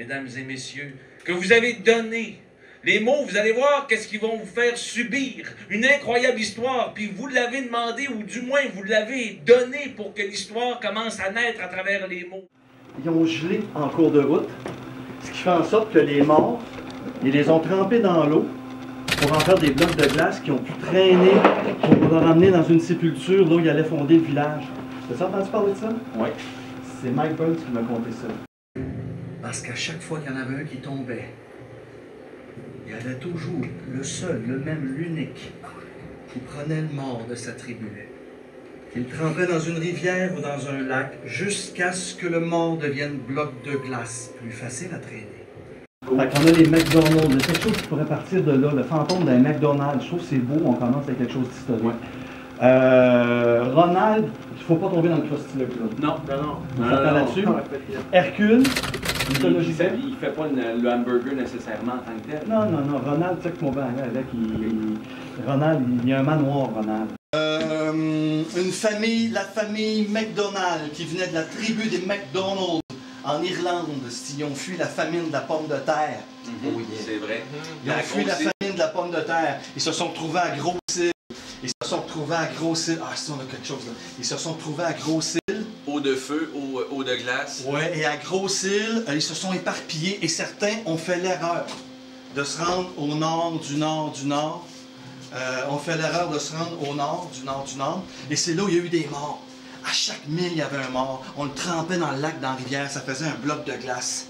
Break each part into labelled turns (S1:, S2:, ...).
S1: mesdames et messieurs, que vous avez donné. Les mots, vous allez voir qu'est-ce qu'ils vont vous faire subir. Une incroyable histoire, puis vous l'avez demandé, ou du moins vous l'avez donné pour que l'histoire commence à naître à travers les mots.
S2: Ils ont gelé en cours de route, ce qui fait en sorte que les morts, ils les ont trempés dans l'eau pour en faire des blocs de glace qui ont pu traîner pour le ramener dans une sépulture là où ils allaient fonder le village. T'as-tu entendu parler de ça?
S3: Oui.
S2: C'est Mike Burns qui m'a conté ça. Parce qu'à chaque fois qu'il y en avait un qui tombait, il y avait toujours le seul, le même, l'unique, qui prenait le mort de sa tribu. Il le trempait dans une rivière ou dans un lac jusqu'à ce que le mort devienne bloc de glace, plus facile à traîner. Fait qu'on a les McDonald's, il y a quelque chose qui pourrait partir de là, le fantôme d'un McDonald's. Je trouve que c'est beau, on commence avec quelque chose d'historique. Ouais. Ronald, il ne faut pas tomber dans le crostilogue là.
S3: Non, non,
S2: On s'entend là-dessus. Hercule, mythologie.
S3: Il fait pas le hamburger nécessairement en tant que tel.
S2: Non, non, non. Ronald, tu sais que mon père avec, Ronald, il y a un manoir, Ronald. Une famille, la famille McDonald, qui venait de la tribu des McDonald's en Irlande, ils ont fui la famine de la pomme de terre.
S3: Oh yeah. C'est vrai.
S2: Ils ont fui la famine de la pomme de terre. Ils se sont retrouvés à Gros-Île. Ils se sont retrouvés à Gros-Île. Ah, si on a quelque chose là. Ils se sont retrouvés à Gros-Île.
S4: Eau de feu, eau de glace.
S2: Ouais, et à Gros-Île, ils se sont éparpillés et certains ont fait l'erreur de se rendre au nord, du nord, du nord. On fait l'erreur de se rendre au nord, du nord, du nord. Et c'est là où il y a eu des morts. À chaque mille, il y avait un mort. On le trempait dans le lac, dans la rivière. Ça faisait un bloc de glace.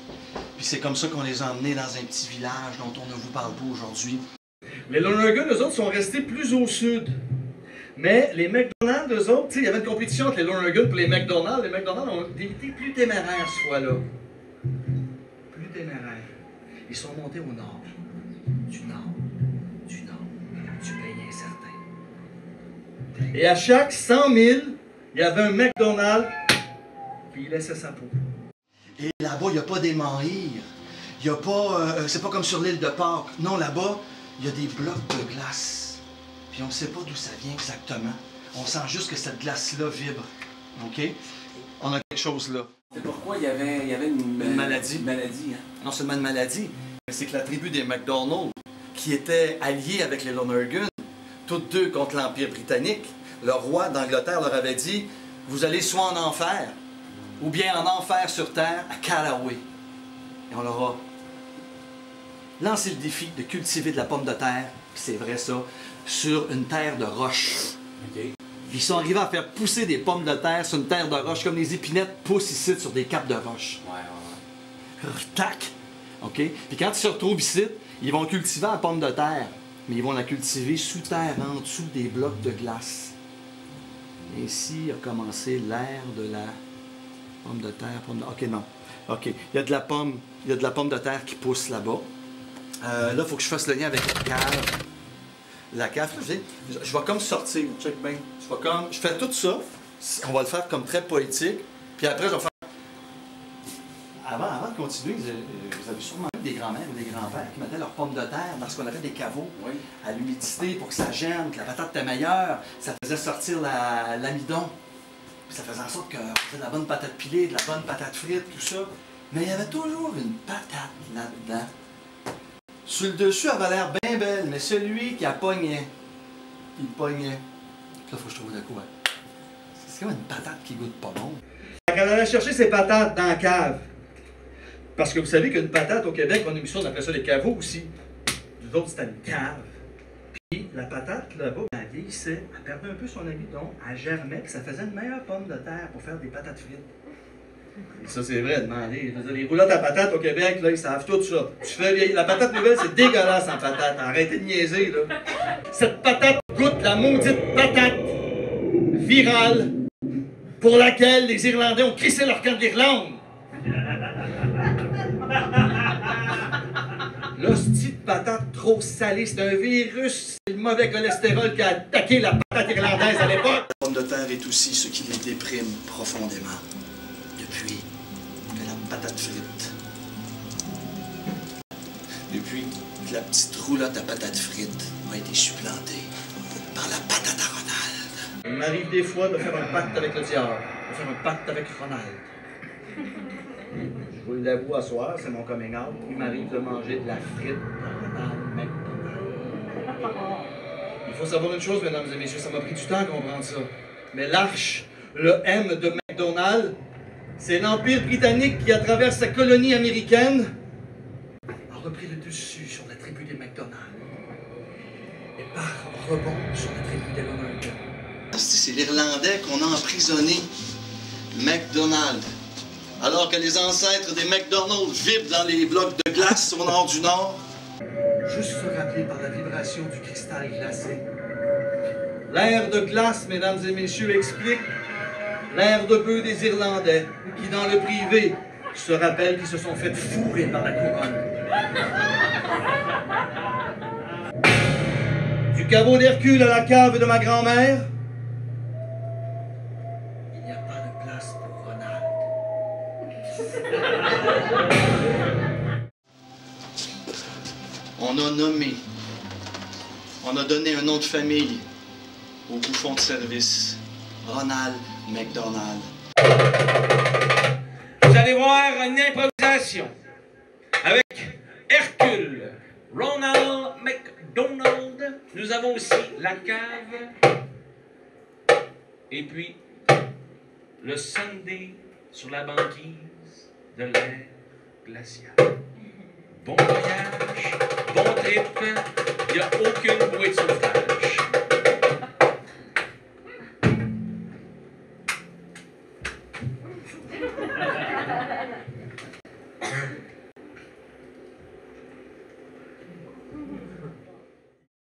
S2: Puis c'est comme ça qu'on les a emmenés dans un petit village dont on ne vous parle pas aujourd'hui. Les Lonergan, eux autres, sont restés plus au sud. Mais les McDonald's, eux autres, tu sais, il y avait une compétition entre les Lonergan et les McDonald's. Les McDonald's ont été plus téméraires ce fois-là. Plus téméraires. Ils sont montés au nord. Du nord. Du pays incertain. Et à chaque 100 000, il y avait un McDonald's qui laissait sa peau. Et là-bas, il n'y a pas des menhirs. Il n'y a pas... c'est pas comme sur l'île de Pâques. Non, là-bas, il y a des blocs de glace. Puis on ne sait pas d'où ça vient exactement. On sent juste que cette glace-là vibre. OK? On a quelque chose là.
S3: C'est pourquoi il y avait une
S2: maladie.
S3: Une maladie, hein?
S2: Non seulement une maladie, mais c'est que la tribu des McDonald's, qui était alliée avec les Lonergan, toutes deux contre l'Empire britannique, le roi d'Angleterre leur avait dit « Vous allez soit en enfer, ou bien en enfer sur terre à Callaway. » Et on leur a lancé le défi de cultiver de la pomme de terre, puis c'est vrai ça, sur une terre de roche.
S3: Okay.
S2: Ils sont arrivés à faire pousser des pommes de terre sur une terre de roche, comme les épinettes poussent ici sur des capes de roche.
S3: Ouais.
S2: Tac! OK? Puis quand ils se retrouvent ici, ils vont cultiver la pomme de terre, mais ils vont la cultiver sous terre, en dessous des blocs de glace. Ainsi a commencé l'ère de la pomme de terre. OK, non. OK. Il y a de la pomme de terre qui pousse là-bas. Là, il faut que je fasse le lien avec la cave. La cave, je vais comme sortir. Check bien. Je fais tout ça. On va le faire comme très poétique. Puis après, je vais faire... Avant de continuer, vous avez sûrement eu des grands-mères ou des grands-pères qui mettaient leurs pommes de terre dans ce qu'on appelle des caveaux,
S3: oui,
S2: à l'humidité pour que ça gêne, que la patate était meilleure. Ça faisait sortir l'amidon. Puis ça faisait en sorte qu'on faisait de la bonne patate pilée, de la bonne patate frite, tout ça. Mais il y avait toujours une patate là-dedans. Sur le dessus, elle avait l'air bien belle, mais celui qui a pogné, il pognait. Là, il faut que je trouve de quoi. C'est comme une patate qui goûte pas bon. Quand elle allait chercher ses patates dans la cave, parce que vous savez qu'une patate au Québec, on a mis ça, on appelait ça les caveaux aussi. Nous autres, c'était une cave. Puis la patate, là-bas, elle vieillissait, elle perdait un peu son amidon, elle germait, puis ça faisait une meilleure pomme de terre pour faire des patates frites. Et ça, c'est vrai, demander. Les roulottes à patates au Québec, là, ils savent tout ça. Tu fais vieillir. La patate nouvelle, c'est dégueulasse en patate. Arrêtez de niaiser, là. Cette patate goûte la maudite patate virale pour laquelle les Irlandais ont crissé leur camp de l'Irlande. L'hostie de patate trop salée, c'est un virus, c'est le mauvais cholestérol qui a attaqué la patate irlandaise à l'époque. La pomme de terre est aussi ce qui les déprime profondément. Depuis que la patate frite. Depuis que la petite roulotte à patate frite a été supplantée par la patate à Ronald. Il m'arrive des fois de faire un pacte avec le diable, de faire un pacte avec Ronald. Je vous l'avoue à soir, c'est mon coming out. Il m'arrive de manger de la frite Ronald McDonald. Il faut savoir une chose, mesdames et messieurs, ça m'a pris du temps à comprendre ça. Mais l'arche, le M de McDonald, c'est l'Empire britannique qui, à travers sa colonie américaine, a repris le dessus sur la tribu des McDonald. Et par rebond sur la tribu des Ronald. C'est l'Irlandais qu'on a emprisonné, McDonald. Alors que les ancêtres des McDonald's vivent dans les blocs de glace au nord du Nord. Juste se rappeler par la vibration du cristal glacé. L'air de glace, mesdames et messieurs, explique l'air de bœuf des Irlandais, qui dans le privé se rappellent qu'ils se sont fait fourrer par la couronne. Du caveau d'Hercule à la cave de ma grand-mère, il n'y a pas de place pour Ronald. On a nommé, on a donné un nom de famille au bouffon de service, Ronald McDonald.
S1: Vous allez voir une improvisation avec Hercule, Ronald McDonald. Nous avons aussi la cave et puis le Sunday sur la banquise de l'air glacial. Bon voyage, bon trip. Il n'y a